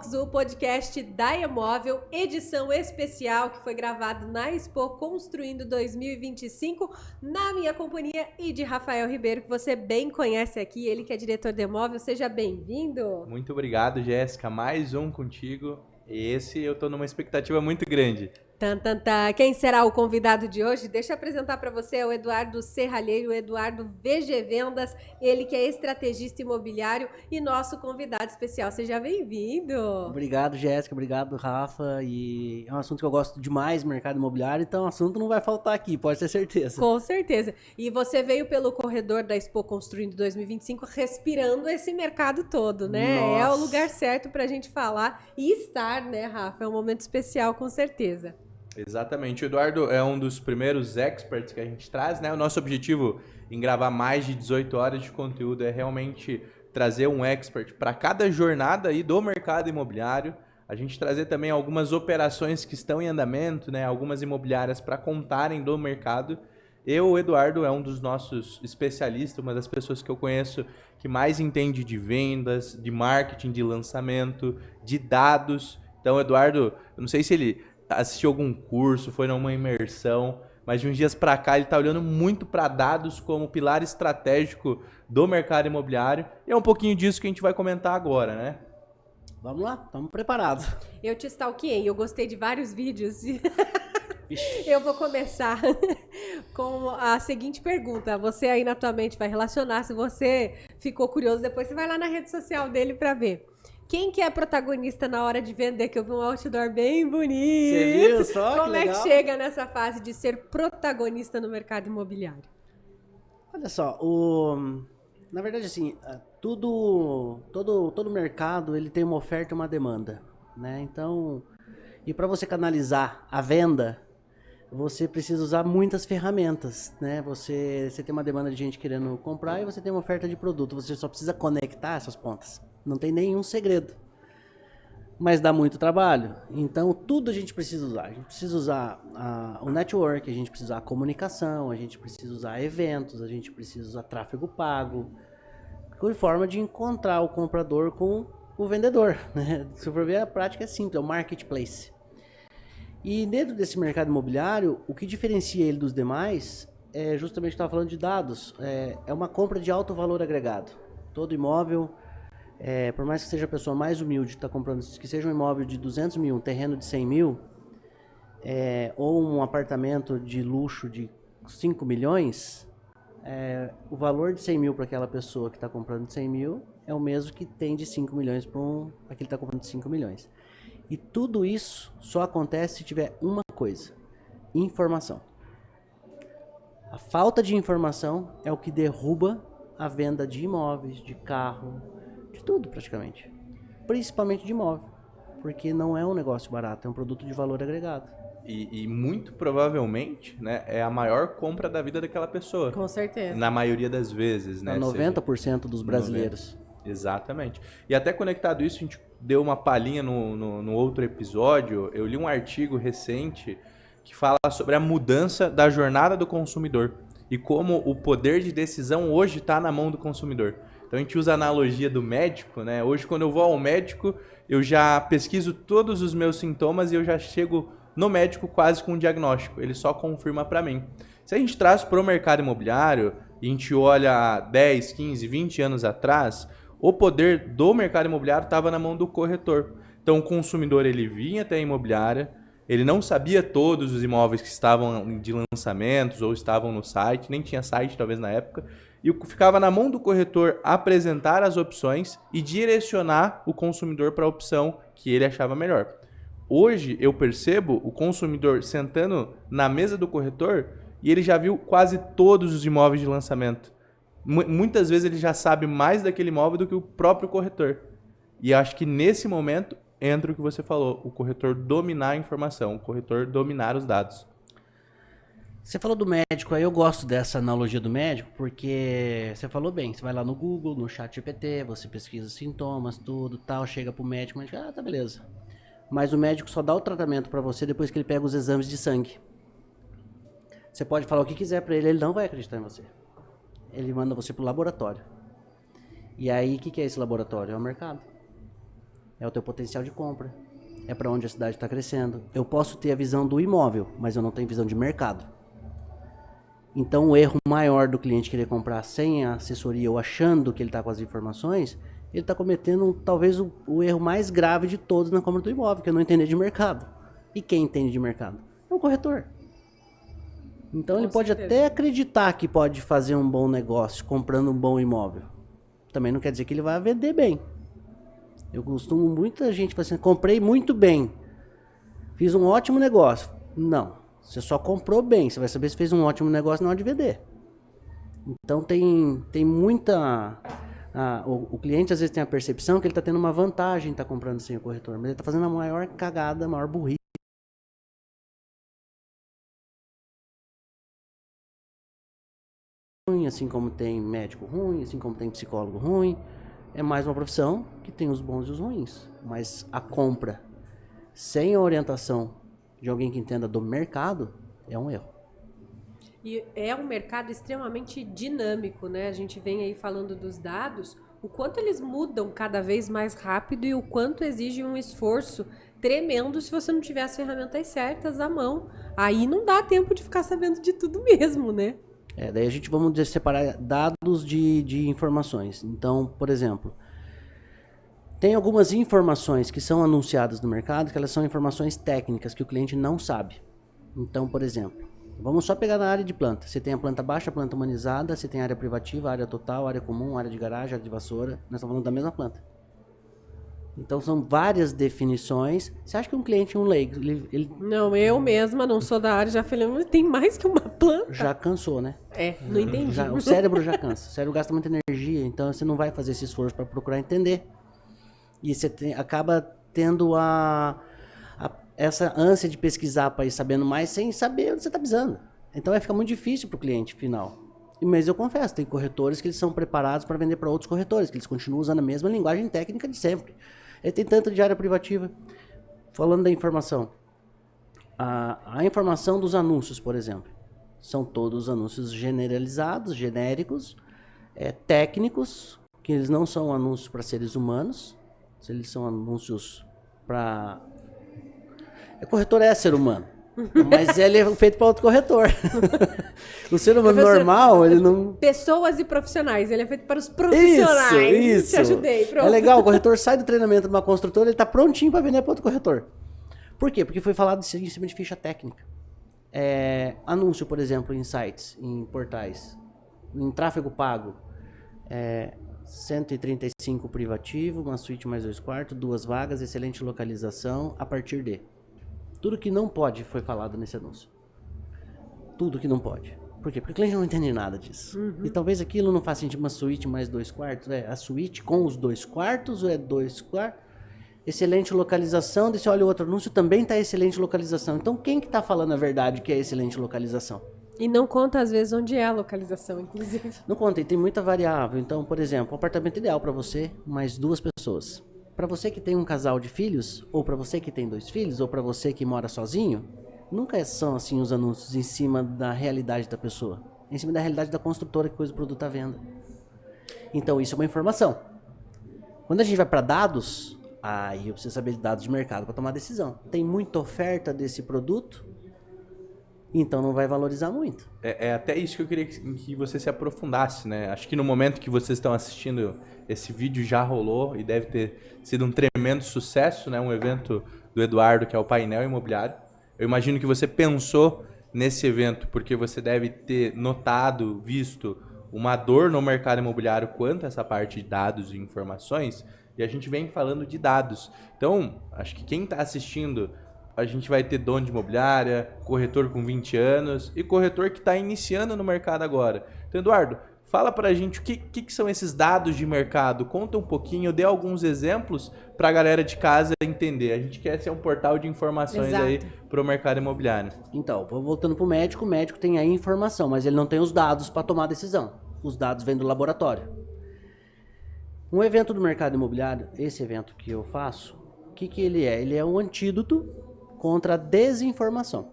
Talks, o podcast da Emóvel, edição especial que foi gravado na Expo Construindo 2025, na minha companhia e de Rafael Ribeiro, que você bem conhece aqui, ele que é diretor da Emóvel. Seja bem-vindo. Muito obrigado, Jéssica. Mais um contigo. Esse eu tô numa expectativa muito grande. Quem será o convidado de hoje? Deixa eu apresentar para você o Eduardo Serralheiro, o Eduardo VG Vendas, ele que é estrategista imobiliário e nosso convidado especial. Seja bem-vindo. Obrigado, Jéssica. Obrigado, Rafa. E é um assunto que eu gosto demais, mercado imobiliário, então o assunto não vai faltar aqui, pode ter certeza. Com certeza. E você veio pelo corredor da Expo Construindo 2025 respirando esse mercado todo, né? Nossa. É o lugar certo para a gente falar e estar, né, Rafa? É um momento especial, com certeza. Exatamente. O Eduardo é um dos primeiros experts que a gente traz, né? O nosso objetivo em gravar mais de 18 horas de conteúdo é realmente trazer um expert para cada jornada aí do mercado imobiliário. A gente trazer também algumas operações que estão em andamento, né? Algumas imobiliárias para contarem do mercado. O Eduardo, é um dos nossos especialistas, uma das pessoas que eu conheço que mais entende de vendas, de marketing, de lançamento, de dados. Então, Eduardo, eu não sei se ele assistiu algum curso, foi numa imersão, mas de uns dias para cá ele está olhando muito para dados como pilar estratégico do mercado imobiliário. E é um pouquinho disso que a gente vai comentar agora, né? Vamos lá, estamos preparados. Eu te stalkeei, eu gostei de vários vídeos. Eu vou começar com a seguinte pergunta. Você aí na tua mente vai relacionar, se você ficou curioso, depois você vai lá na rede social dele para ver. Quem que é protagonista na hora de vender? Que eu vi um outdoor bem bonito. Você viu só? Como é que chega nessa fase de ser protagonista no mercado imobiliário? Olha só, na verdade assim, todo mercado ele tem uma oferta e uma demanda, né? Então, e para você canalizar a venda, você precisa usar muitas ferramentas, né? Você tem uma demanda de gente querendo comprar e você tem uma oferta de produto. Você só precisa conectar essas pontas. Não tem nenhum segredo. Mas dá muito trabalho. Então, tudo a gente precisa usar. A gente precisa usar o network, a gente precisa usar a comunicação, a gente precisa usar eventos, a gente precisa usar tráfego pago, de forma de encontrar o comprador com o vendedor, né? Se for ver, a prática é simples, é o marketplace. E dentro desse mercado imobiliário, o que diferencia ele dos demais é justamente o que eu estava falando de dados. É uma compra de alto valor agregado. Todo imóvel, por mais que seja a pessoa mais humilde que está comprando, que seja um imóvel de 200 mil, um terreno de 100 mil, ou um apartamento de luxo de 5 milhões, o valor de 100 mil para aquela pessoa que está comprando de 100 mil é o mesmo que tem de 5 milhões para aquele que está comprando de 5 milhões. E tudo isso só acontece se tiver uma coisa: informação. A falta de informação é o que derruba a venda de imóveis, de carro, de tudo praticamente. Principalmente de imóvel, porque não é um negócio barato, é um produto de valor agregado. E muito provavelmente, né, é a maior compra da vida daquela pessoa. Com certeza. Na maioria das vezes, né? 90% dos brasileiros. 90%. Exatamente. E até conectado isso, a gente deu uma palhinha no outro episódio. Eu li um artigo recente que fala sobre a mudança da jornada do consumidor e como o poder de decisão hoje está na mão do consumidor. Então a gente usa a analogia do médico, né? Hoje, quando eu vou ao médico, eu já pesquiso todos os meus sintomas e eu já chego no médico quase com um diagnóstico. Ele só confirma para mim. Se a gente traz para o mercado imobiliário e a gente olha 10, 15, 20 anos atrás, o poder do mercado imobiliário estava na mão do corretor. Então o consumidor ele vinha até a imobiliária, ele não sabia todos os imóveis que estavam de lançamentos ou estavam no site, nem tinha site talvez na época, e ficava na mão do corretor apresentar as opções e direcionar o consumidor para a opção que ele achava melhor. Hoje eu percebo o consumidor sentando na mesa do corretor e ele já viu quase todos os imóveis de lançamento. Muitas vezes ele já sabe mais daquele imóvel do que o próprio corretor. E acho que nesse momento entra o que você falou, o corretor dominar a informação, o corretor dominar os dados. Você falou do médico, aí eu gosto dessa analogia do médico, porque você falou bem, você vai lá no Google, no ChatGPT, você pesquisa sintomas, tudo, tal, chega pro médico, tá beleza. Mas o médico só dá o tratamento pra você depois que ele pega os exames de sangue. Você pode falar o que quiser pra ele não vai acreditar em você. Ele manda você pro laboratório. E aí, o que é esse laboratório? É o mercado. é o teu potencial de compra, é para onde a cidade está crescendo. Eu posso ter a visão do imóvel, mas eu não tenho visão de mercado. Então o erro maior do cliente querer comprar sem a assessoria ou achando que ele está com as informações, ele está cometendo talvez o erro mais grave de todos na compra do imóvel, que é não entender de mercado. E quem entende de mercado? É o corretor. Então ele pode até acreditar que pode fazer um bom negócio comprando um bom imóvel. Também não quer dizer que ele vai vender bem. Eu costumo, muita gente fala assim, comprei muito bem, fiz um ótimo negócio. Não, você só comprou bem, você vai saber se fez um ótimo negócio na hora de vender. Então tem muita... o cliente às vezes tem a percepção que ele está tendo uma vantagem em estar comprando sem o corretor, mas ele está fazendo a maior cagada, a maior burrice. Assim como tem médico ruim, assim como tem psicólogo ruim, é mais uma profissão que tem os bons e os ruins. Mas a compra sem a orientação de alguém que entenda do mercado é um erro. E é um mercado extremamente dinâmico, né? A gente vem aí falando dos dados, o quanto eles mudam cada vez mais rápido e o quanto exige um esforço tremendo se você não tiver as ferramentas certas à mão. Aí não dá tempo de ficar sabendo de tudo mesmo, né? Daí a gente vamos separar dados de informações. Então, por exemplo, tem algumas informações que são anunciadas no mercado que elas são informações técnicas que o cliente não sabe. Então, por exemplo, vamos só pegar na área de planta. Você tem a planta baixa, a planta humanizada, você tem a área privativa, a área total, a área comum, a área de garagem, a área de vassoura. Nós estamos falando da mesma planta. Então são várias definições. Você acha que um cliente, um leigo, ele Não, eu mesma não sou da área, já falei, mas tem mais que uma planta. já cansou, né? Não entendi. O cérebro já cansa. O cérebro gasta muita energia, então você não vai fazer esse esforço para procurar entender. E você acaba tendo essa ânsia de pesquisar para ir sabendo mais sem saber onde você está pisando. Então vai ficar muito difícil para o cliente final. Mas eu confesso, tem corretores que eles são preparados para vender para outros corretores, que eles continuam usando a mesma linguagem técnica de sempre. Tem tanto de área privativa. Falando da informação. A informação dos anúncios, por exemplo. São todos anúncios generalizados, genéricos, técnicos, que eles não são anúncios para seres humanos. Eles são anúncios para... corretor é ser humano. Mas ele é feito para outro corretor. O ser humano normal, ele não... Pessoas e profissionais. Ele é feito para os profissionais. Isso. Te ajudei, pronto. É legal, o corretor sai do treinamento de uma construtora, ele está prontinho para vender para outro corretor. Por quê? Porque foi falado em cima de ficha técnica. Anúncio, por exemplo, em sites, em portais, em tráfego pago. 135 privativo, uma suíte mais 2 quartos, 2 vagas, excelente localização, a partir de... Tudo que não pode foi falado nesse anúncio. Tudo que não pode. Por quê? Porque o cliente não entende nada disso. Uhum. E talvez aquilo não faça sentido, uma suíte mais 2 quartos. A suíte com os 2 quartos ou 2 quartos? Excelente localização. Daí você olha o outro anúncio, também está excelente localização. Então quem que está falando a verdade que é excelente localização? E não conta às vezes onde é a localização, inclusive. Não conta, e tem muita variável. Então, por exemplo, um apartamento ideal para você, mais 2 pessoas. Para você que tem um casal de filhos, ou para você que tem 2 filhos, ou para você que mora sozinho, nunca são assim os anúncios em cima da realidade da pessoa. Em cima da realidade da construtora que coisa o produto à venda. Então isso é uma informação. Quando a gente vai para dados, aí eu preciso saber de dados de mercado para tomar decisão. Tem muita oferta desse produto, então não vai valorizar muito. É até isso que eu queria que você se aprofundasse, né? Acho que no momento que vocês estão assistindo, esse vídeo já rolou e deve ter sido um tremendo sucesso, né? Um evento do Eduardo, que é o Painel Imobiliário. Eu imagino que você pensou nesse evento porque você deve ter notado, visto uma dor no mercado imobiliário quanto a essa parte de dados e informações, e a gente vem falando de dados. Então, acho que quem está assistindo, a gente vai ter dono de imobiliária, corretor com 20 anos e corretor que está iniciando no mercado agora. Então, Eduardo, fala pra gente o que são esses dados de mercado. Conta um pouquinho, dê alguns exemplos para a galera de casa entender. A gente quer ser um portal de informações aí para o mercado imobiliário. Então, voltando para o médico tem a informação, mas ele não tem os dados para tomar decisão. Os dados vêm do laboratório. Um evento do mercado imobiliário, esse evento que eu faço, o que ele é? Ele é um antídoto contra a desinformação.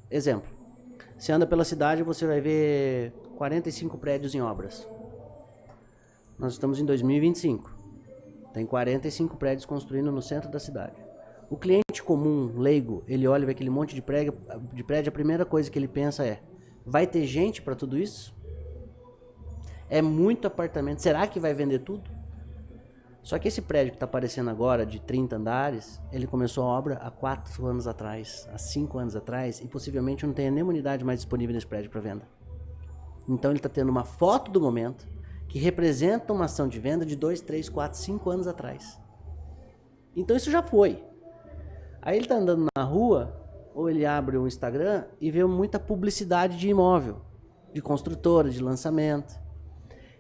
Exemplo, você anda pela cidade e você vai ver 45 prédios em obras. Nós estamos em 2025. Tem 45 prédios construindo no centro da cidade. O cliente comum, leigo, ele olha e vê aquele monte de prédio, a primeira coisa que ele pensa é: vai ter gente para tudo isso? É muito apartamento, será que vai vender tudo? Só que esse prédio que está aparecendo agora, de 30 andares, ele começou a obra há 4 anos atrás, há 5 anos atrás, e possivelmente não tenha nenhuma unidade mais disponível nesse prédio para venda. Então ele está tendo uma foto do momento que representa uma ação de venda de 2, 3, 4, 5 anos atrás. Então isso já foi. Aí ele está andando na rua, ou ele abre o Instagram e vê muita publicidade de imóvel, de construtora, de lançamento.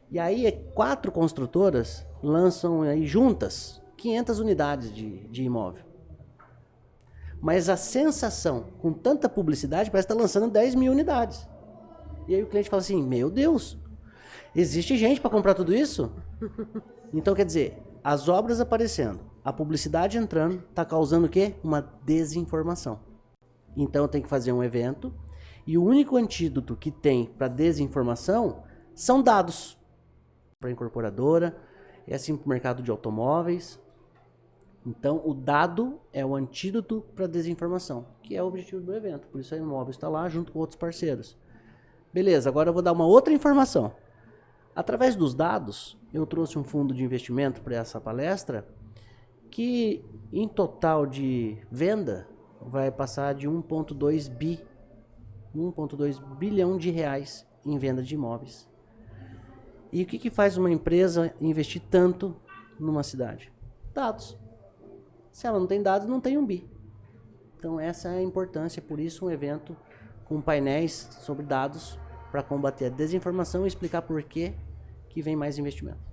E aí 4 construtoras lançam aí juntas 500 unidades de imóvel. Mas a sensação, com tanta publicidade, parece que está lançando 10 mil unidades. E aí o cliente fala assim: meu Deus, existe gente para comprar tudo isso? Então quer dizer, as obras aparecendo, a publicidade entrando, está causando o quê? Uma desinformação. Então eu tenho que fazer um evento e o único antídoto que tem para desinformação são dados. Para a incorporadora, é assim para o mercado de automóveis. Então o dado é o antídoto para a desinformação, que é o objetivo do evento. Por isso a Imóvel está lá junto com outros parceiros. Beleza, agora eu vou dar uma outra informação. Através dos dados, eu trouxe um fundo de investimento para essa palestra que, em total de venda, vai passar de 1,2 bilhão de reais em venda de imóveis. E o que faz uma empresa investir tanto numa cidade? Dados. Se ela não tem dados, não tem um bi. Então essa é a importância, por isso um evento com painéis sobre dados para combater a desinformação e explicar por que vem mais investimento.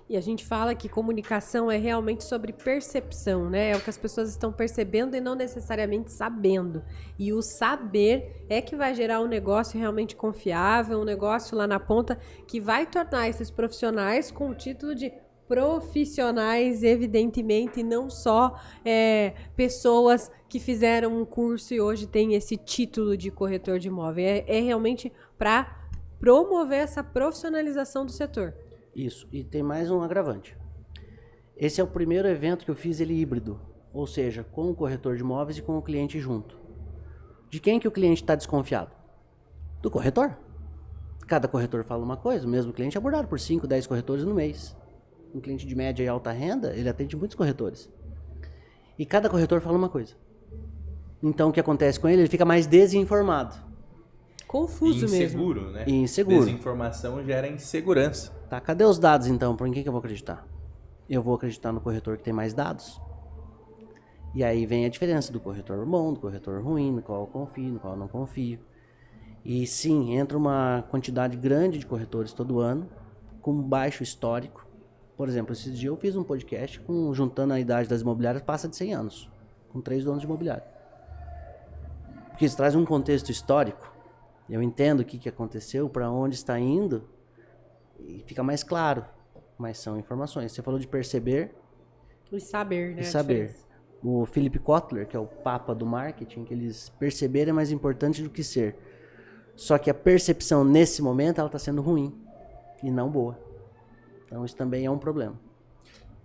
E a gente fala que comunicação é realmente sobre percepção, né? É o que as pessoas estão percebendo e não necessariamente sabendo. E o saber é que vai gerar um negócio realmente confiável, um negócio lá na ponta que vai tornar esses profissionais com o título de profissionais, evidentemente, e não só pessoas que fizeram um curso e hoje têm esse título de corretor de imóvel. É realmente para promover essa profissionalização do setor. Isso, e tem mais um agravante. Esse é o primeiro evento que eu fiz ele híbrido, ou seja, com o corretor de imóveis e com o cliente junto. De quem que o cliente está desconfiado? Do corretor. Cada corretor fala uma coisa, o mesmo cliente é abordado por 5, 10 corretores no mês. Um cliente de média e alta renda, ele atende muitos corretores. E cada corretor fala uma coisa. Então o que acontece com ele? Ele fica mais desinformado. Confuso inseguro, mesmo. Né? Inseguro. Desinformação gera insegurança. Tá, cadê os dados então? Por quem que eu vou acreditar? Eu vou acreditar no corretor que tem mais dados. E aí vem a diferença do corretor bom, do corretor ruim, no qual eu confio, no qual eu não confio. E sim, entra uma quantidade grande de corretores todo ano, com baixo histórico. Por exemplo, esses dias eu fiz um podcast juntando a idade das imobiliárias, passa de 100 anos, com 3 donos de imobiliário. Porque isso traz um contexto histórico. Eu entendo o que aconteceu, para onde está indo, e fica mais claro. Mas são informações. Você falou de perceber. E saber, né? E saber. O Philip Kotler, que é o papa do marketing, que eles perceber é mais importante do que ser. Só que a percepção nesse momento, ela está sendo ruim e não boa. Então isso também é um problema.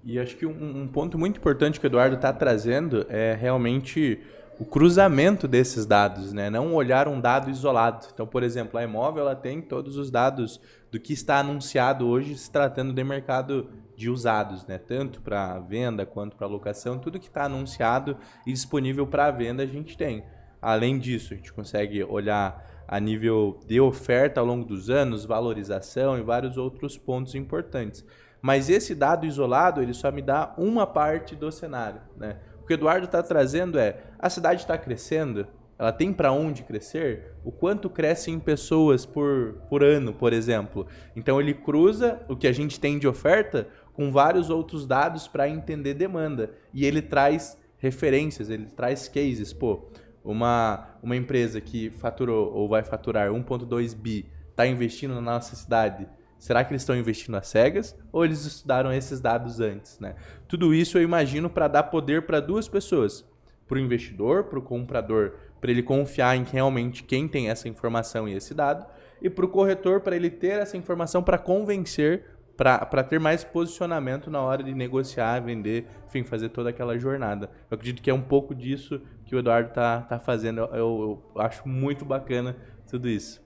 E acho que um ponto muito importante que o Eduardo está trazendo é realmente o cruzamento desses dados, né? Não olhar um dado isolado. Então, por exemplo, a Imóvel ela tem todos os dados do que está anunciado hoje se tratando de mercado de usados, né? Tanto para venda quanto para locação, tudo que está anunciado e disponível para venda a gente tem. Além disso, a gente consegue olhar a nível de oferta ao longo dos anos, valorização e vários outros pontos importantes. Mas esse dado isolado, ele só me dá uma parte do cenário, né? O que o Eduardo está trazendo a cidade está crescendo, ela tem para onde crescer, o quanto cresce em pessoas por ano, por exemplo. Então ele cruza o que a gente tem de oferta com vários outros dados para entender demanda. E ele traz referências, ele traz cases. Pô, uma empresa que faturou ou vai faturar 1,2 bi está investindo na nossa cidade. Será que eles estão investindo às cegas ou eles estudaram esses dados antes, né? Tudo isso eu imagino para dar poder para duas pessoas. Para o investidor, para o comprador, para ele confiar em realmente quem tem essa informação e esse dado. E para o corretor, para ele ter essa informação para convencer para ter mais posicionamento na hora de negociar, vender, enfim, fazer toda aquela jornada. Eu acredito que é um pouco disso que o Eduardo tá fazendo. Eu acho muito bacana tudo isso.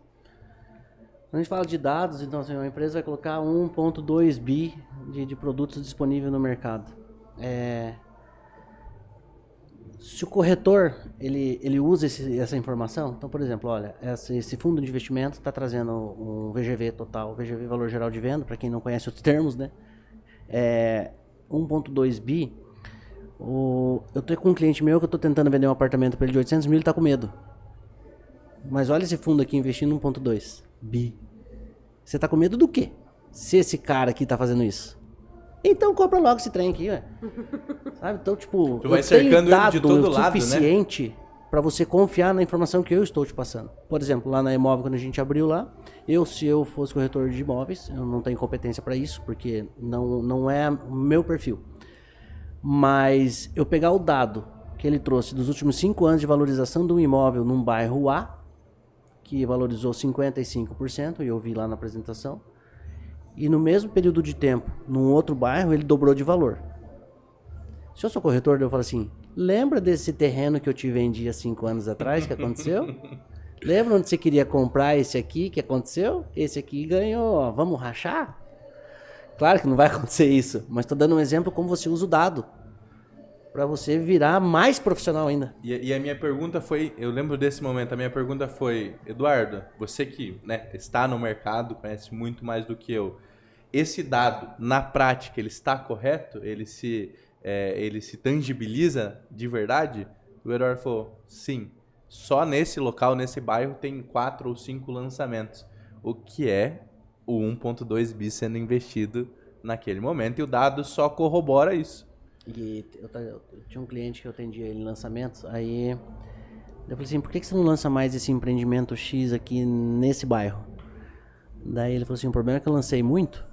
Quando a gente fala de dados, então assim, uma empresa vai colocar 1.2 bi de produtos disponíveis no mercado. Se o corretor ele usa essa informação, então, por exemplo, olha, esse fundo de investimento está trazendo um VGV total, VGV Valor Geral de Venda, para quem não conhece os termos, né? 1.2 bi. Eu tô com um cliente meu que eu tô tentando vender um apartamento para ele de 800 mil, ele tá com medo. Mas olha esse fundo aqui investindo 1.2 bi. Você tá com medo do quê? Se esse cara aqui tá fazendo isso. Então compra logo esse trem aqui, ué. Sabe? Então, tipo, tu vai cercando ele de todo lado, suficiente, né? Para você confiar na informação que eu estou te passando. Por exemplo, lá na Imóvel, quando a gente abriu lá, se eu fosse corretor de imóveis, eu não tenho competência para isso, porque não é o meu perfil. Mas eu pegar o dado que ele trouxe dos últimos 5 anos de valorização de um imóvel num bairro A, que valorizou 55%, e eu vi lá na apresentação, e no mesmo período de tempo, num outro bairro, ele dobrou de valor. Se eu sou corretor, eu falo assim, lembra desse terreno que eu te vendi há 5 anos atrás, que aconteceu? Lembra onde você queria comprar esse aqui, que aconteceu? Esse aqui ganhou, vamos rachar? Claro que não vai acontecer isso, mas estou dando um exemplo como você usa o dado, para você virar mais profissional ainda. E a minha pergunta foi, eu lembro desse momento, a minha pergunta foi, Eduardo, você que, né, está no mercado, conhece muito mais do que eu, esse dado, na prática, ele está correto? Ele se tangibiliza de verdade? O Eduardo falou, sim, só nesse local, nesse bairro, tem 4 ou 5 lançamentos, o que é o 1.2 bi sendo investido naquele momento, e o dado só corrobora isso. E eu tinha um cliente que eu atendia ele em lançamentos, aí eu falei assim, por que você não lança mais esse empreendimento X aqui nesse bairro? Daí ele falou assim, o problema é que eu lancei muito,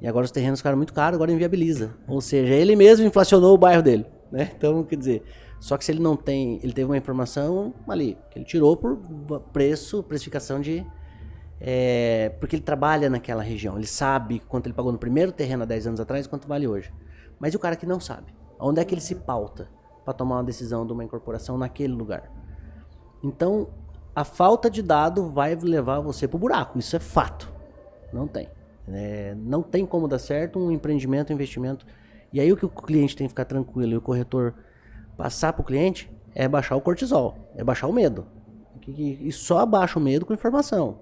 e agora os terrenos ficaram muito caros, agora inviabiliza. Ou seja, ele mesmo inflacionou o bairro dele, né? Então, quer dizer, só que se ele não tem, ele teve uma informação ali, que ele tirou por precificação de... porque ele trabalha naquela região, ele sabe quanto ele pagou no primeiro terreno há 10 anos atrás e quanto vale hoje. Mas e o cara que não sabe? Onde é que ele se pauta para tomar uma decisão de uma incorporação naquele lugar? Então, a falta de dado vai levar você pro buraco, isso é fato. Não tem. Não tem como dar certo um empreendimento, um investimento. E aí o que o cliente tem que ficar tranquilo e o corretor passar pro cliente é baixar o cortisol, é baixar o medo. E só abaixa o medo com informação.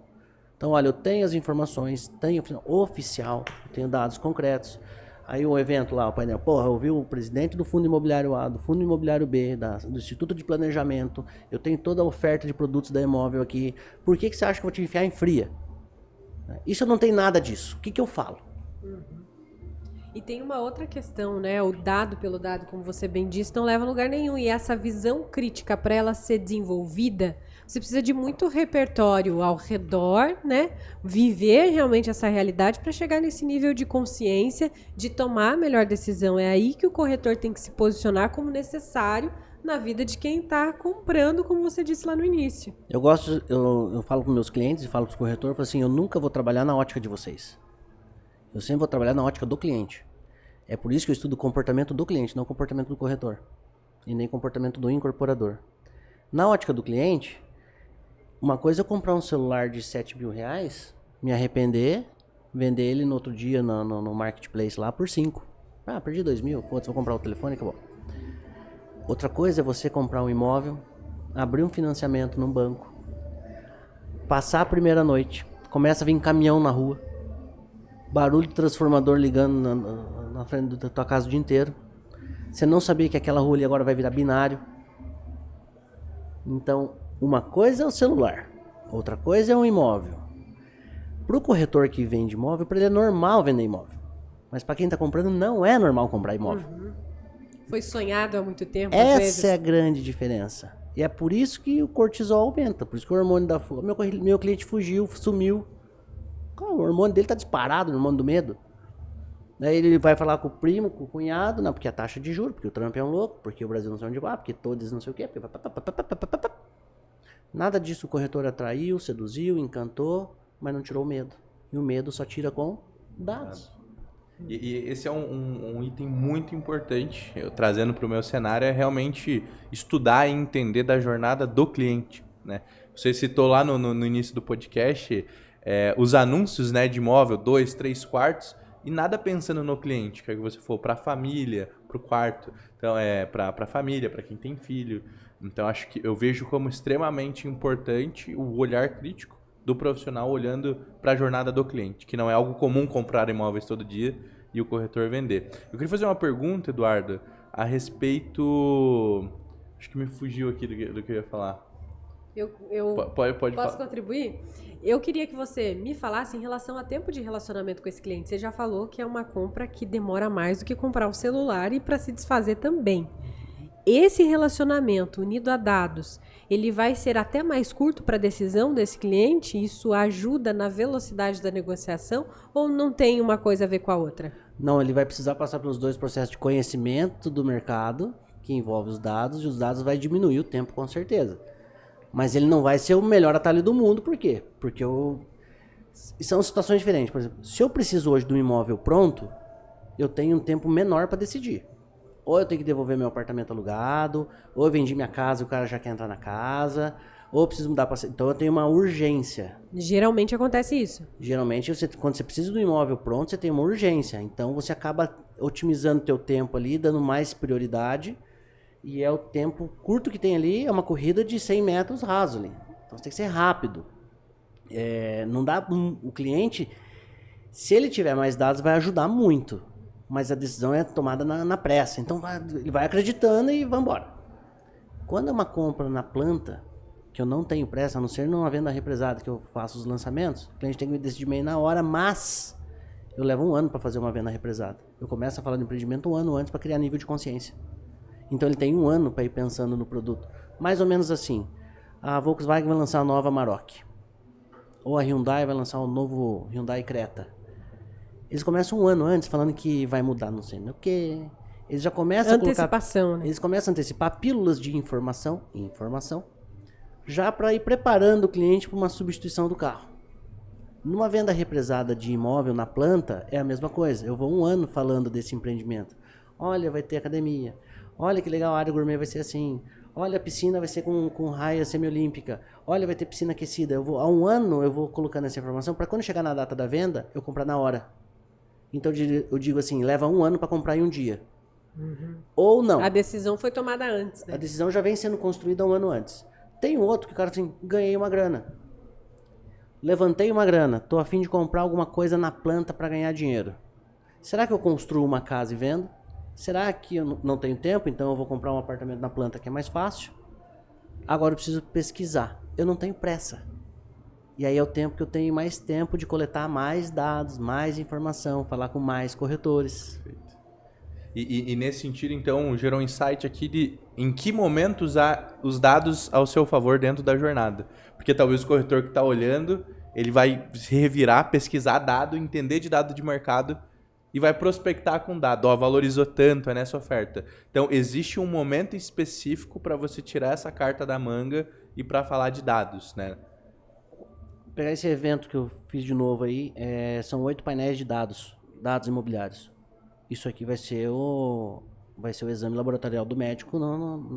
Então, olha, eu tenho as informações, tenho oficial, tenho dados concretos. Aí o evento lá, o painel, eu vi o presidente do Fundo Imobiliário A, do Fundo Imobiliário B, do Instituto de Planejamento, eu tenho toda a oferta de produtos da Imóvel aqui, por que você acha que eu vou te enfiar em fria? Isso não tem nada disso, o que eu falo? E tem uma outra questão, né? O dado pelo dado, como você bem disse, não leva a lugar nenhum. E essa visão crítica, para ela ser desenvolvida, você precisa de muito repertório ao redor, né? Viver realmente essa realidade para chegar nesse nível de consciência, de tomar a melhor decisão. É aí que o corretor tem que se posicionar como necessário na vida de quem está comprando, como você disse lá no início. Eu falo com meus clientes e falo para os corretores, eu falo assim, eu nunca vou trabalhar na ótica de vocês. Eu sempre vou trabalhar na ótica do cliente. É por isso que eu estudo o comportamento do cliente, não o comportamento do corretor. E nem o comportamento do incorporador. Na ótica do cliente, uma coisa é eu comprar um celular de 7 mil reais, me arrepender, vender ele no outro dia no marketplace lá por 5. Perdi 2 mil, foda-se, vou comprar o telefone e acabou. Outra coisa é você comprar um imóvel, abrir um financiamento num banco, passar a primeira noite, começa a vir caminhão na rua, barulho de transformador ligando na frente da tua casa o dia inteiro. Você não sabia que aquela rua ali agora vai virar binário. Então, uma coisa é o celular, outra coisa é um imóvel. Para o corretor que vende imóvel, para ele é normal vender imóvel. Mas para quem está comprando, não é normal comprar imóvel. Foi sonhado há muito tempo, Essa às vezes. é a grande diferença. E é por isso que o cortisol aumenta, por isso que o hormônio da fuga... Meu cliente fugiu, sumiu. O hormônio dele tá disparado, o hormônio do medo. Daí ele vai falar com o primo, com o cunhado, não, porque a taxa de juros, porque o Trump é um louco, porque o Brasil não sei onde vai, porque todos não sei o quê. Nada disso o corretor atraiu, seduziu, encantou, mas não tirou o medo. E o medo só tira com dados. E esse é um item muito importante, eu trazendo para o meu cenário, é realmente estudar e entender da jornada do cliente, né? Você citou lá no início do podcast os anúncios, né, de imóvel, 2, 3 quartos, e nada pensando no cliente, que é que você for para a família, para o quarto, então para a família, para quem tem filho. Então acho que eu vejo como extremamente importante o olhar crítico do profissional olhando para a jornada do cliente, que não é algo comum comprar imóveis todo dia e o corretor vender. Eu queria fazer uma pergunta, Eduardo, a respeito... Acho que me fugiu aqui do que eu ia falar. Pode Posso falar. contribuir? Eu queria que você me falasse em relação a tempo de relacionamento com esse cliente. Você já falou que é uma compra que demora mais do que comprar o celular e para se desfazer também. Esse relacionamento unido a dados, ele vai ser até mais curto para a decisão desse cliente? Isso ajuda na velocidade da negociação ou não tem uma coisa a ver com a outra? Não, ele vai precisar passar pelos 2 processos de conhecimento do mercado, que envolve os dados, e os dados vai diminuir o tempo com certeza. Mas ele não vai ser o melhor atalho do mundo, por quê? Porque são situações diferentes. Por exemplo, se eu preciso hoje de um imóvel pronto, eu tenho um tempo menor para decidir. Ou eu tenho que devolver meu apartamento alugado, ou eu vendi minha casa e o cara já quer entrar na casa, ou eu preciso mudar para... Então eu tenho uma urgência. Geralmente acontece isso. Geralmente, quando você precisa do imóvel pronto, você tem uma urgência. Então você acaba otimizando o teu tempo ali, dando mais prioridade. E é o tempo curto que tem ali, é uma corrida de 100 metros raso ali. Então você tem que ser rápido. Não dá... O cliente, se ele tiver mais dados, vai ajudar muito. Mas a decisão é tomada na pressa. Então ele vai acreditando e vai embora. Quando é uma compra na planta, que eu não tenho pressa, a não ser numa venda represada que eu faço os lançamentos, o cliente tem que me decidir meio na hora, mas eu levo 1 ano para fazer uma venda represada. Eu começo a falar do empreendimento 1 ano antes para criar nível de consciência. Então ele tem 1 ano para ir pensando no produto. Mais ou menos assim, a Volkswagen vai lançar a nova Amarok. Ou a Hyundai vai lançar o novo Hyundai Creta. Eles começam 1 ano antes falando que vai mudar não sei o quê. Eles já começam Antecipação, a colocar, né? Eles começam a antecipar pílulas de informação, já para ir preparando o cliente para uma substituição do carro. Numa venda represada de imóvel na planta, é a mesma coisa. Eu vou 1 ano falando desse empreendimento. Olha, vai ter academia. Olha que legal, a área gourmet vai ser assim. Olha, a piscina vai ser com raia semiolímpica. Olha, vai ter piscina aquecida. Há 1 ano eu vou colocando essa informação para quando chegar na data da venda, eu comprar na hora. Então eu digo assim, leva 1 ano para comprar em 1 dia. Uhum. Ou não. A decisão foi tomada antes, né? A decisão já vem sendo construída 1 ano antes. Tem outro que o cara assim, ganhei uma grana. Levantei uma grana, tô a fim de comprar alguma coisa na planta para ganhar dinheiro. Será que eu construo uma casa e vendo? Será que eu não tenho tempo, então eu vou comprar um apartamento na planta que é mais fácil? Agora eu preciso pesquisar. Eu não tenho pressa. E aí é o tempo que eu tenho mais tempo de coletar mais dados, mais informação, falar com mais corretores. E nesse sentido, então, gerou um insight aqui de em que momento usar os dados ao seu favor dentro da jornada. Porque talvez o corretor que está olhando, ele vai se revirar, pesquisar dado, entender de dado de mercado e vai prospectar com dado. Ó, valorizou tanto, é nessa oferta. Então, existe um momento específico para você tirar essa carta da manga e para falar de dados, né? Pegar esse evento que eu fiz de novo aí, são 8 painéis de dados imobiliários. Isso aqui vai ser o exame laboratorial do médico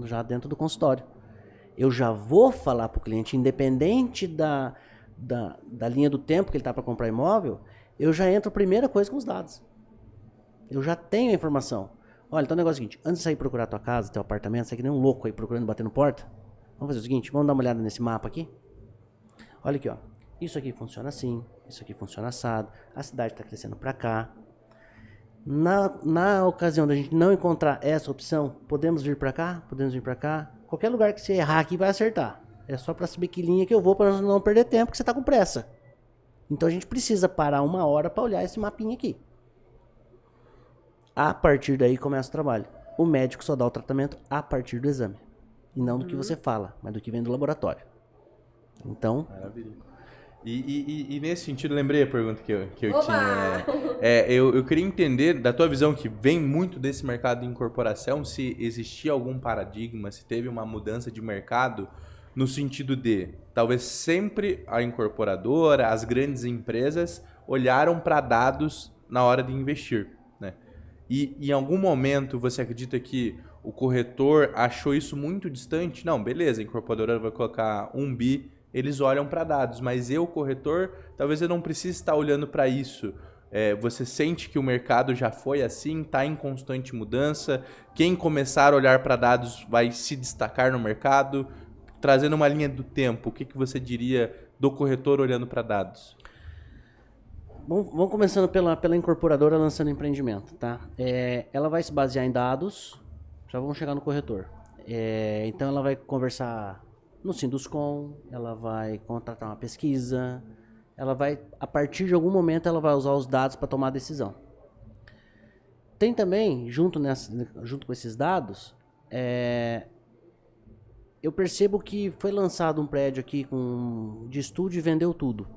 já dentro do consultório. Eu já vou falar para o cliente, independente da linha do tempo que ele está para comprar imóvel, eu já entro a primeira coisa com os dados. Eu já tenho a informação. Olha, então o negócio é o seguinte, antes de sair procurar tua casa, teu apartamento, você é que nem um louco aí procurando, batendo porta, vamos fazer o seguinte, vamos dar uma olhada nesse mapa aqui? Olha aqui, ó. Isso aqui funciona assim, isso aqui funciona assado, a cidade está crescendo para cá. Na ocasião da gente não encontrar essa opção, podemos vir para cá, podemos vir para cá. Qualquer lugar que você errar aqui vai acertar. É só para saber que linha que eu vou para não perder tempo, porque você está com pressa. Então a gente precisa parar 1 hora para olhar esse mapinha aqui. A partir daí começa o trabalho. O médico só dá o tratamento a partir do exame. E não do que você fala, mas do que vem do laboratório. Então... Maravilha. E nesse sentido, lembrei a pergunta que eu tinha. Eu queria entender, da tua visão, que vem muito desse mercado de incorporação, se existia algum paradigma, se teve uma mudança de mercado, no sentido de, talvez sempre a incorporadora, as grandes empresas, olharam para dados na hora de investir, né? E em algum momento você acredita que o corretor achou isso muito distante? Não, beleza, a incorporadora vai colocar 1 bi, eles olham para dados, mas eu, corretor, talvez eu não precise estar olhando para isso. Você sente que o mercado já foi assim, está em constante mudança? Quem começar a olhar para dados vai se destacar no mercado? Trazendo uma linha do tempo, o que você diria do corretor olhando para dados? Vamos começando pela incorporadora lançando empreendimento, tá? Ela vai se basear em dados, já vamos chegar no corretor. Então ela vai conversar no Sinduscom, ela vai contratar uma pesquisa, ela vai, a partir de algum momento, ela vai usar os dados para tomar a decisão. Tem também, junto com esses dados, eu percebo que foi lançado um prédio aqui de estúdio e vendeu tudo.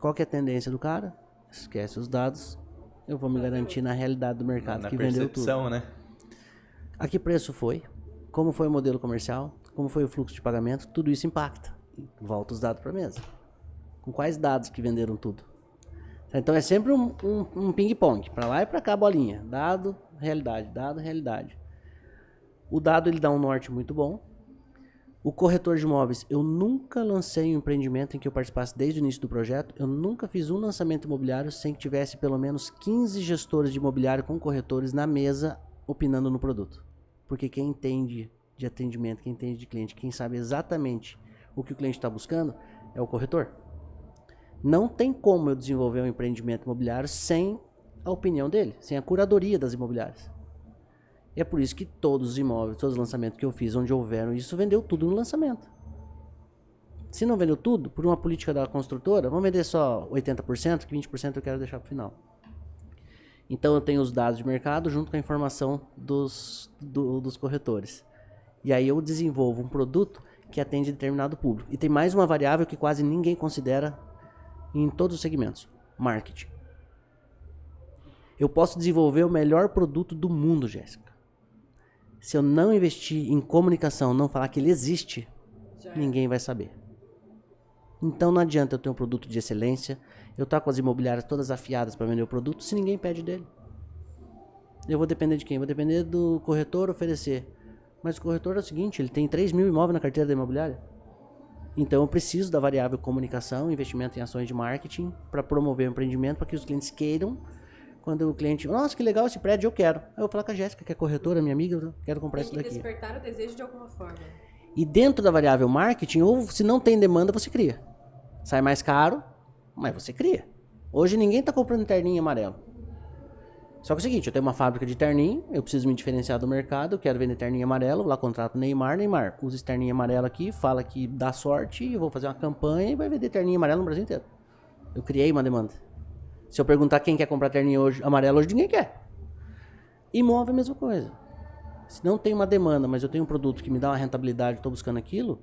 Qual que é a tendência do cara? Esquece os dados, eu vou me garantir na realidade do mercado que vendeu tudo. Na percepção, né? A que preço foi? Como foi o modelo comercial? Como foi o fluxo de pagamento? Tudo isso impacta. Volta os dados para a mesa. Com quais dados que venderam tudo? Então é sempre um ping-pong, para lá e para cá a bolinha. Dado, realidade. O dado ele dá um norte muito bom. O corretor de imóveis, eu nunca lancei um empreendimento em que eu participasse desde o início do projeto. Eu nunca fiz um lançamento imobiliário sem que tivesse pelo menos 15 gestores de imobiliário com corretores na mesa opinando no produto. Porque quem entende de atendimento, quem entende de cliente, quem sabe exatamente o que o cliente está buscando é o corretor. Não tem como eu desenvolver um empreendimento imobiliário sem a opinião dele, sem a curadoria das imobiliárias. E é por isso que todos os imóveis, todos os lançamentos que eu fiz, onde houveram isso, vendeu tudo no lançamento. Se não vendeu tudo, por uma política da construtora, vamos vender só 80%, que 20% eu quero deixar para o final. Então eu tenho os dados de mercado junto com a informação dos corretores. E aí eu desenvolvo um produto que atende determinado público. E tem mais uma variável que quase ninguém considera em todos os segmentos: marketing. Eu posso desenvolver o melhor produto do mundo, Jéssica. Se eu não investir em comunicação, não falar que ele existe, ninguém vai saber. Então não adianta eu ter um produto de excelência, eu estar com as imobiliárias todas afiadas para vender o produto, se ninguém pede dele. Eu vou depender de quem? Vou depender do corretor oferecer. Mas o corretor é o seguinte, ele tem 3 mil imóveis na carteira da imobiliária. Então eu preciso da variável comunicação, investimento em ações de marketing para promover o empreendimento, para que os clientes queiram. Quando o cliente, nossa, que legal esse prédio, eu quero. Aí eu vou falar com a Jéssica, que é corretora, minha amiga, eu quero comprar isso daqui. Tem que despertar o desejo de alguma forma. E dentro da variável marketing, ou se não tem demanda, você cria. Sai mais caro, mas você cria. Hoje ninguém está comprando terninho amarelo. Só que é o seguinte, eu tenho uma fábrica de terninho, eu preciso me diferenciar do mercado, eu quero vender terninho amarelo, lá contrato Neymar, usa esse terninho amarelo aqui, fala que dá sorte, eu vou fazer uma campanha e vai vender terninho amarelo no Brasil inteiro. Eu criei uma demanda. Se eu perguntar quem quer comprar terninho hoje, amarelo, hoje ninguém quer. Imóvel é a mesma coisa. Se não tem uma demanda, mas eu tenho um produto que me dá uma rentabilidade, estou buscando aquilo,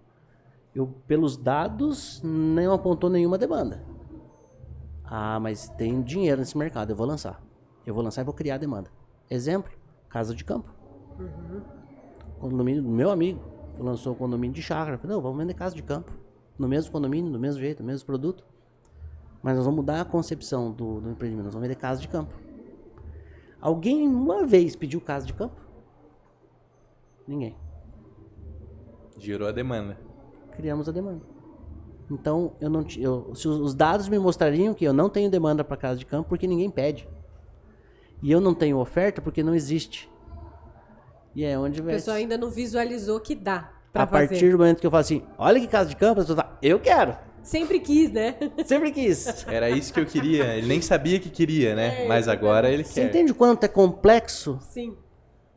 eu, pelos dados, não apontou nenhuma demanda. Ah, mas tem dinheiro nesse mercado, eu vou lançar. Eu vou lançar e vou criar a demanda. Exemplo, casa de campo. Condomínio do meu amigo, lançou o condomínio de chácara. Falei, não, vamos vender casa de campo. No mesmo condomínio, do mesmo jeito, no mesmo produto. Mas nós vamos mudar a concepção do empreendimento. Nós vamos vender casa de campo. Alguém uma vez pediu casa de campo? Ninguém. Gerou a demanda. Criamos a demanda. Então, os dados me mostrariam que eu não tenho demanda para casa de campo porque ninguém pede. E eu não tenho oferta porque não existe. E é onde vai... A pessoa ainda não visualizou que dá pra fazer. A partir do momento que eu falo assim, olha que casa de campo, as pessoas falam, eu quero. Sempre quis, né? Sempre quis. Era isso que eu queria. Ele nem sabia que queria, né? Mas agora ele quer. Você entende o quanto é complexo? Sim.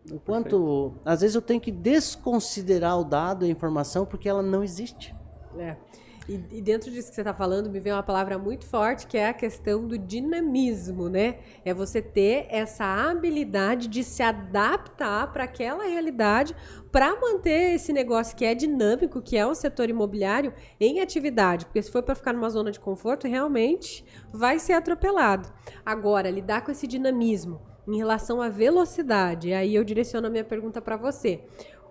O quanto... Às vezes eu tenho que desconsiderar o dado e a informação porque ela não existe. E dentro disso que você está falando, me vem uma palavra muito forte, que é a questão do dinamismo, né? É você ter essa habilidade de se adaptar para aquela realidade, para manter esse negócio que é dinâmico, que é o setor imobiliário, em atividade. Porque se for para ficar numa zona de conforto, realmente vai ser atropelado. Agora, lidar com esse dinamismo em relação à velocidade, aí eu direciono a minha pergunta para você.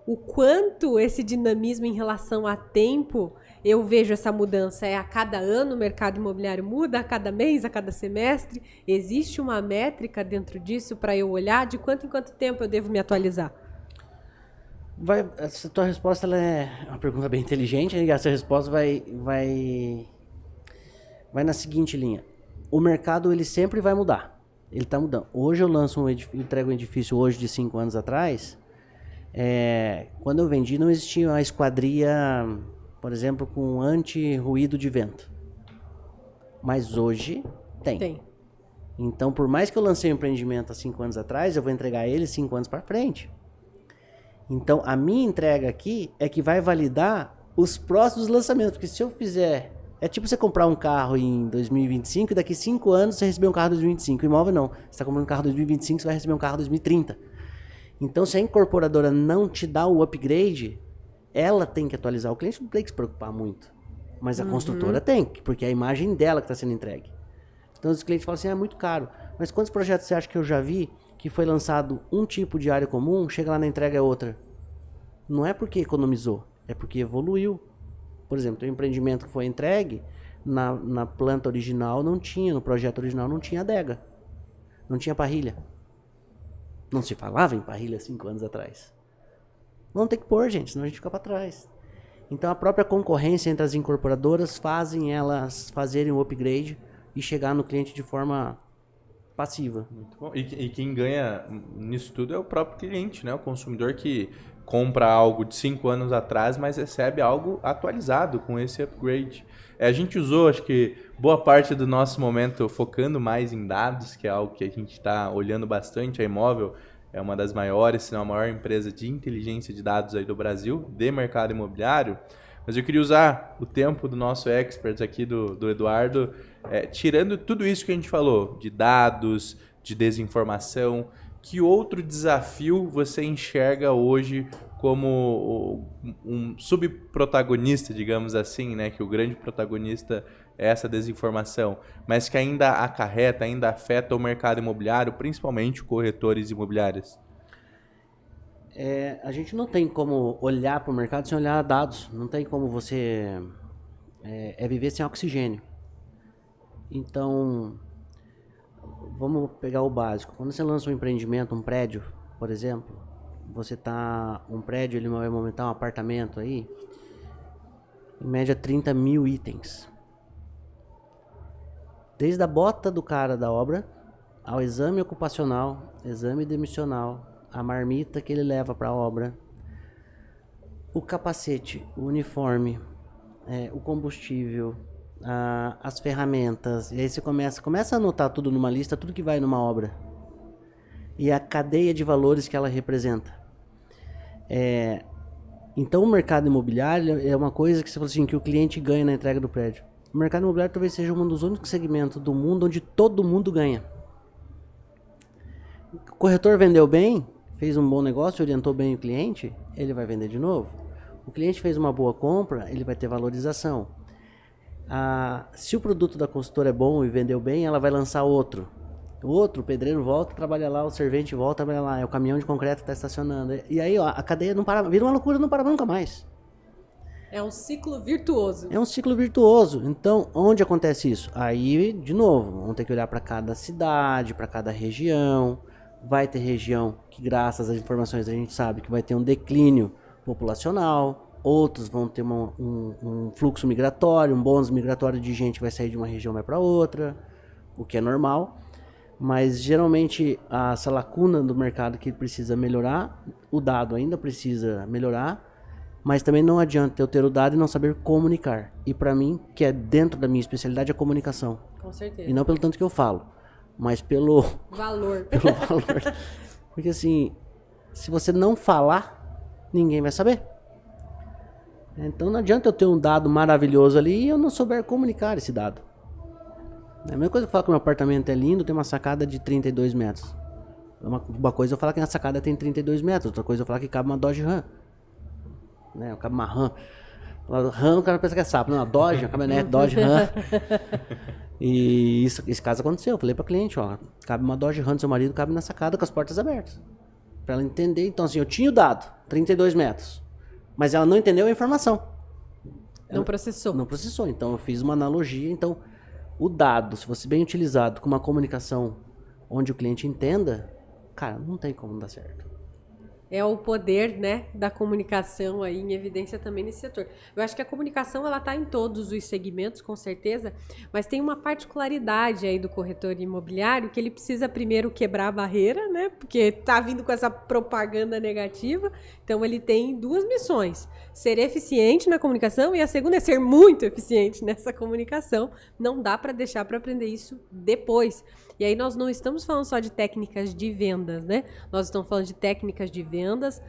o quanto esse dinamismo em relação a tempo, eu vejo essa mudança. É a cada ano o mercado imobiliário muda, a cada mês, a cada semestre. Existe uma métrica dentro disso para eu olhar de quanto em quanto tempo eu devo me atualizar? Essa tua resposta ela é uma pergunta bem inteligente, e essa resposta vai na seguinte linha. O mercado ele sempre vai mudar. Ele está mudando. Hoje eu lanço entrego um edifício hoje de 5 anos atrás. Quando eu vendi não existia uma esquadria, por exemplo, com anti-ruído de vento. Mas hoje tem. Então, por mais que eu lancei um empreendimento há 5 anos atrás, eu vou entregar ele 5 anos para frente. Então, a minha entrega aqui é que vai validar os próximos lançamentos. Porque se eu fizer... É tipo você comprar um carro em 2025 e daqui 5 anos você receber um carro em 2025. Imóvel não. Você está comprando um carro em 2025, você vai receber um carro em 2030. Então, se a incorporadora não te dá o upgrade, ela tem que atualizar. O cliente não tem que se preocupar muito. Mas a construtora tem, porque é a imagem dela que está sendo entregue. Então, os clientes falam assim, é muito caro. Mas quantos projetos você acha que eu já vi que foi lançado um tipo de área comum, chega lá na entrega é outra? Não é porque economizou, é porque evoluiu. Por exemplo, tem um empreendimento que foi entregue, na planta original não tinha, no projeto original não tinha adega. Não tinha parrilha. Não se falava em parrilha 5 anos atrás. Não tem que pôr, gente, senão a gente fica para trás. Então a própria concorrência entre as incorporadoras fazem elas fazerem o upgrade e chegar no cliente de forma passiva. Muito bom. E quem ganha nisso tudo é o próprio cliente, né? O consumidor que compra algo de 5 anos atrás, mas recebe algo atualizado com esse upgrade. A gente usou, acho que, boa parte do nosso momento focando mais em dados, que é algo que a gente está olhando bastante. A Imóvel é uma das maiores, se não a maior empresa de inteligência de dados aí do Brasil, de mercado imobiliário. Mas eu queria usar o tempo do nosso expert aqui, do Eduardo, tirando tudo isso que a gente falou, de dados, de desinformação, que outro desafio você enxerga hoje como um subprotagonista, digamos assim, né? Que o grande protagonista é essa desinformação, mas que ainda acarreta, ainda afeta o mercado imobiliário, principalmente corretores imobiliários? A gente não tem como olhar para o mercado sem olhar dados. Não tem como você viver sem oxigênio. Então, vamos pegar o básico. Quando você lança um empreendimento, um prédio, por exemplo, um prédio, ele vai aumentar um apartamento aí, em média 30 mil itens. Desde a bota do cara da obra, ao exame ocupacional, exame demissional, a marmita que ele leva para a obra, o capacete, o uniforme, o combustível, as ferramentas. E aí você começa a anotar tudo numa lista, tudo que vai numa obra. E a cadeia de valores que ela representa. Então o mercado imobiliário é uma coisa que você falou assim, que o cliente ganha na entrega do prédio. O mercado imobiliário talvez seja um dos únicos segmentos do mundo onde todo mundo ganha. O corretor vendeu bem, fez um bom negócio, orientou bem o cliente, ele vai vender de novo. O cliente fez uma boa compra, ele vai ter valorização. Se o produto da consultora é bom e vendeu bem, ela vai lançar outro. O pedreiro volta, trabalha lá, o servente volta, trabalha lá, é o caminhão de concreto que está estacionando. E aí ó, a cadeia não para, vira uma loucura, não para nunca mais. É um ciclo virtuoso. É um ciclo virtuoso. Então, onde acontece isso? Aí, de novo, vamos ter que olhar para cada cidade, para cada região. Vai ter região que, graças às informações, a gente sabe que vai ter um declínio populacional. Outros vão ter um fluxo migratório, um bônus migratório de gente que vai sair de uma região e vai para outra, o que é normal. Mas, geralmente, essa lacuna do mercado que precisa melhorar, o dado ainda precisa melhorar, mas também não adianta eu ter o dado e não saber comunicar. E para mim, que é dentro da minha especialidade, é comunicação. Com certeza. E não pelo tanto que eu falo, mas pelo valor. Pelo valor. Porque assim, se você não falar, ninguém vai saber. Então não adianta eu ter um dado maravilhoso ali e eu não souber comunicar esse dado. É a mesma coisa que eu falar que o meu apartamento é lindo, tem uma sacada de 32 metros. Uma coisa eu falar que a sacada tem 32 metros, outra coisa eu falar que cabe uma Dodge Ram. Né? Cabe uma Ram. Ram, o cara pensa que é sapo. Não, a Dodge, a caminhonete Dodge Ram. E esse caso aconteceu. Eu falei pra cliente, ó, cabe uma Dodge Ram do seu marido, cabe na sacada com as portas abertas. Pra ela entender. Então assim, eu tinha o dado. 32 metros. Mas ela não entendeu a informação. Não processou. Não processou. Então eu fiz uma analogia. Então o dado, se fosse bem utilizado com uma comunicação onde o cliente entenda, cara, não tem como dar certo. É o poder, né, da comunicação aí em evidência também nesse setor. Eu acho que a comunicação, ela tá em todos os segmentos, com certeza, mas tem uma particularidade aí do corretor imobiliário que ele precisa primeiro quebrar a barreira, né, porque tá vindo com essa propaganda negativa, então ele tem duas missões: ser eficiente na comunicação e a segunda é ser muito eficiente nessa comunicação. Não dá para deixar para aprender isso depois. E aí nós não estamos falando só de técnicas de vendas, né? Nós estamos falando de técnicas de vendas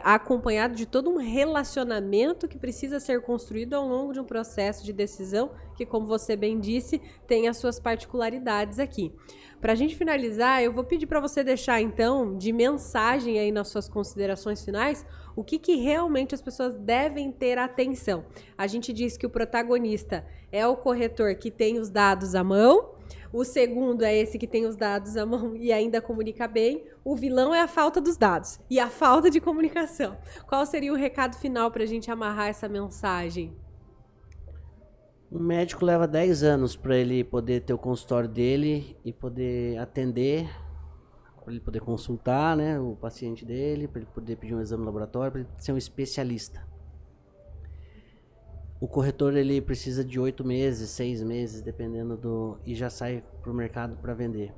acompanhado de todo um relacionamento que precisa ser construído ao longo de um processo de decisão que, como você bem disse, tem as suas particularidades aqui. Para a gente finalizar, eu vou pedir para você deixar, então, de mensagem aí nas suas considerações finais, o que realmente as pessoas devem ter atenção. A gente diz que o protagonista é o corretor que tem os dados à mão. O segundo é esse que tem os dados à mão e ainda comunica bem. O vilão é a falta dos dados e a falta de comunicação. Qual seria o recado final para a gente amarrar essa mensagem? Um médico leva 10 anos para ele poder ter o consultório dele e poder atender, para ele poder consultar, né, o paciente dele, para ele poder pedir um exame no laboratório, para ele ser um especialista. O corretor ele precisa de 8 meses, 6 meses, dependendo do... e já sai para o mercado para vender.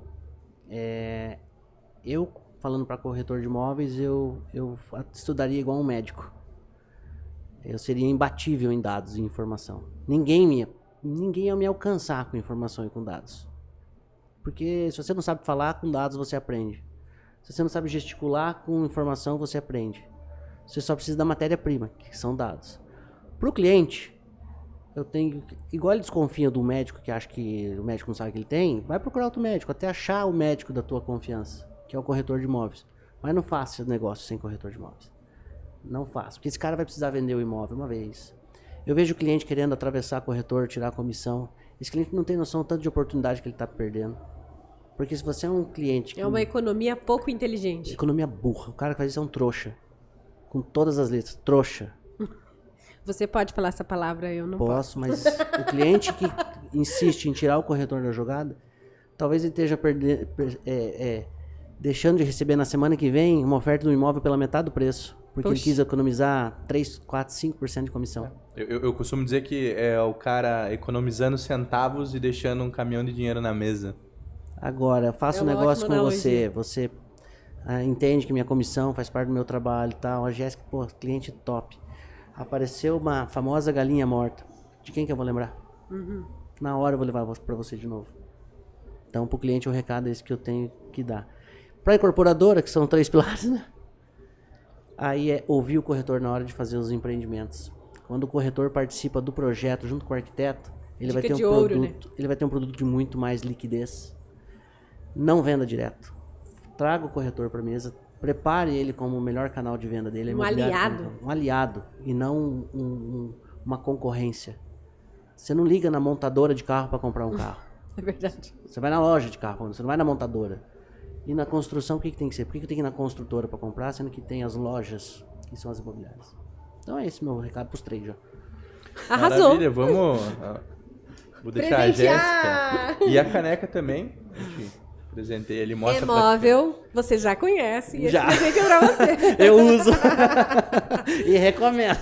Eu, falando para corretor de imóveis, eu estudaria igual um médico. Eu seria imbatível em dados e informação. Ninguém ia me alcançar com informação e com dados. Porque se você não sabe falar, com dados você aprende. Se você não sabe gesticular, com informação você aprende. Você só precisa da matéria-prima, que são dados. Para o cliente, eu tenho... Igual ele desconfia do médico, que acha que o médico não sabe o que ele tem, vai procurar outro médico, até achar o médico da tua confiança, que é o corretor de imóveis. Mas não faça esse negócio sem corretor de imóveis. Não faça, porque esse cara vai precisar vender o imóvel uma vez. Eu vejo o cliente querendo atravessar corretor, tirar a comissão. Esse cliente não tem noção do tanto de oportunidade que ele está perdendo. Porque se você é um cliente... É uma economia pouco inteligente. Economia burra. O cara que faz isso é um trouxa. Com todas as letras. Trouxa. Você pode falar essa palavra, eu não posso. Mas o cliente que insiste em tirar o corretor da jogada, talvez ele esteja deixando de receber na semana que vem uma oferta do imóvel pela metade do preço. Porque ele quis economizar 3, 4, 5% de comissão. Eu costumo dizer que é o cara economizando centavos e deixando um caminhão de dinheiro na mesa. Agora, faço um negócio com você. Você entende que minha comissão faz parte do meu trabalho e tal. A Jéssica, pô, cliente top. Apareceu uma famosa galinha morta. De quem que eu vou lembrar? Uhum. Na hora eu vou levar para você de novo. Então, pro cliente, o recado é esse que eu tenho que dar. Pra incorporadora, que são 3 pilares, né? Aí é ouvir o corretor na hora de fazer os empreendimentos. Quando o corretor participa do projeto junto com o arquiteto, ele vai ter um produto, né? Ele vai ter um produto de muito mais liquidez. Não venda direto. Traga o corretor para a mesa, prepare ele como o melhor canal de venda dele. Um aliado. Um aliado e não uma concorrência. Você não liga na montadora de carro para comprar um carro. É verdade. Você vai na loja de carro, você não vai na montadora. E na construção, o que tem que ser? Por que eu tenho que ir na construtora para comprar, sendo que tem as lojas, que são as imobiliárias? Então é esse meu recado pros 3 já. Arrasou. Maravilha, vamos... Vou deixar a Jéssica. E a caneca também. A gente presentei ali, mostra imóvel, você já conhece. E já. Esse presente é pra você. Eu uso. E recomendo.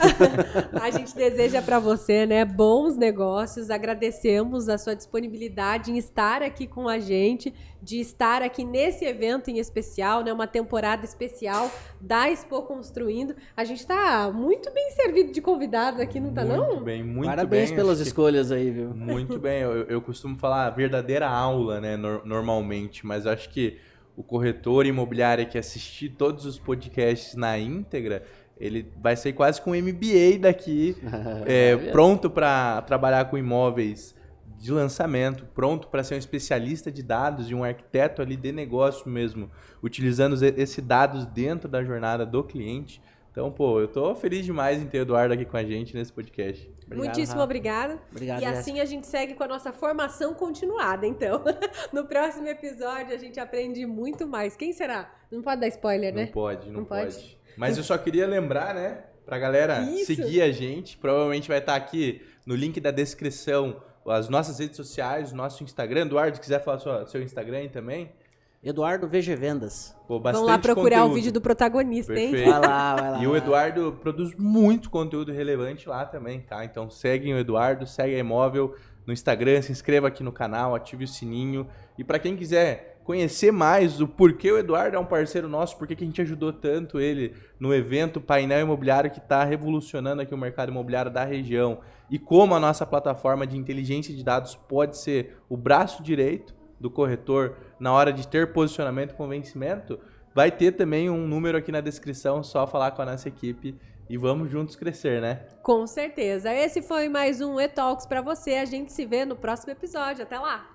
A gente deseja para você, né, bons negócios. Agradecemos a sua disponibilidade em estar aqui com a gente, de estar aqui nesse evento em especial, né, uma temporada especial da Expo Construindo. A gente tá muito bem servido de convidado aqui, não tá não? Muito bem, muito bem. Parabéns pelas escolhas aí, viu? Muito bem. Eu costumo falar a verdadeira aula, né, normalmente, mas acho que o corretor imobiliário que assistir todos os podcasts na íntegra, ele vai sair quase com um MBA daqui, pronto para trabalhar com imóveis de lançamento, pronto para ser um especialista de dados e um arquiteto ali de negócio mesmo, utilizando esses dados dentro da jornada do cliente. Então, pô, eu tô feliz demais em ter o Eduardo aqui com a gente nesse podcast. Obrigado, muitíssimo obrigada. Obrigado, e assim a gente segue com a nossa formação continuada, então. No próximo episódio a gente aprende muito mais. Quem será? Não pode dar spoiler, né? Não pode. Mas eu só queria lembrar, né, pra galera seguir a gente. Provavelmente vai estar aqui no link da descrição as nossas redes sociais, o nosso Instagram. Eduardo, se quiser falar seu Instagram aí também. Eduardo VG Vendas. Pô, Vamos lá procurar conteúdo. o vídeo do protagonista, hein? Perfeito. Vai lá. E o Eduardo produz muito conteúdo relevante lá também, tá? Então seguem o Eduardo, segue a Imóvel no Instagram, se inscreva aqui no canal, ative o sininho. E para quem quiser conhecer mais o porquê o Eduardo é um parceiro nosso, porque que a gente ajudou tanto ele no evento Painel Imobiliário que está revolucionando aqui o mercado imobiliário da região e como a nossa plataforma de inteligência de dados pode ser o braço direito do corretor na hora de ter posicionamento e convencimento, vai ter também um número aqui na descrição, só falar com a nossa equipe e vamos juntos crescer, né? Com certeza. Esse foi mais um E-Talks para você. A gente se vê no próximo episódio. Até lá!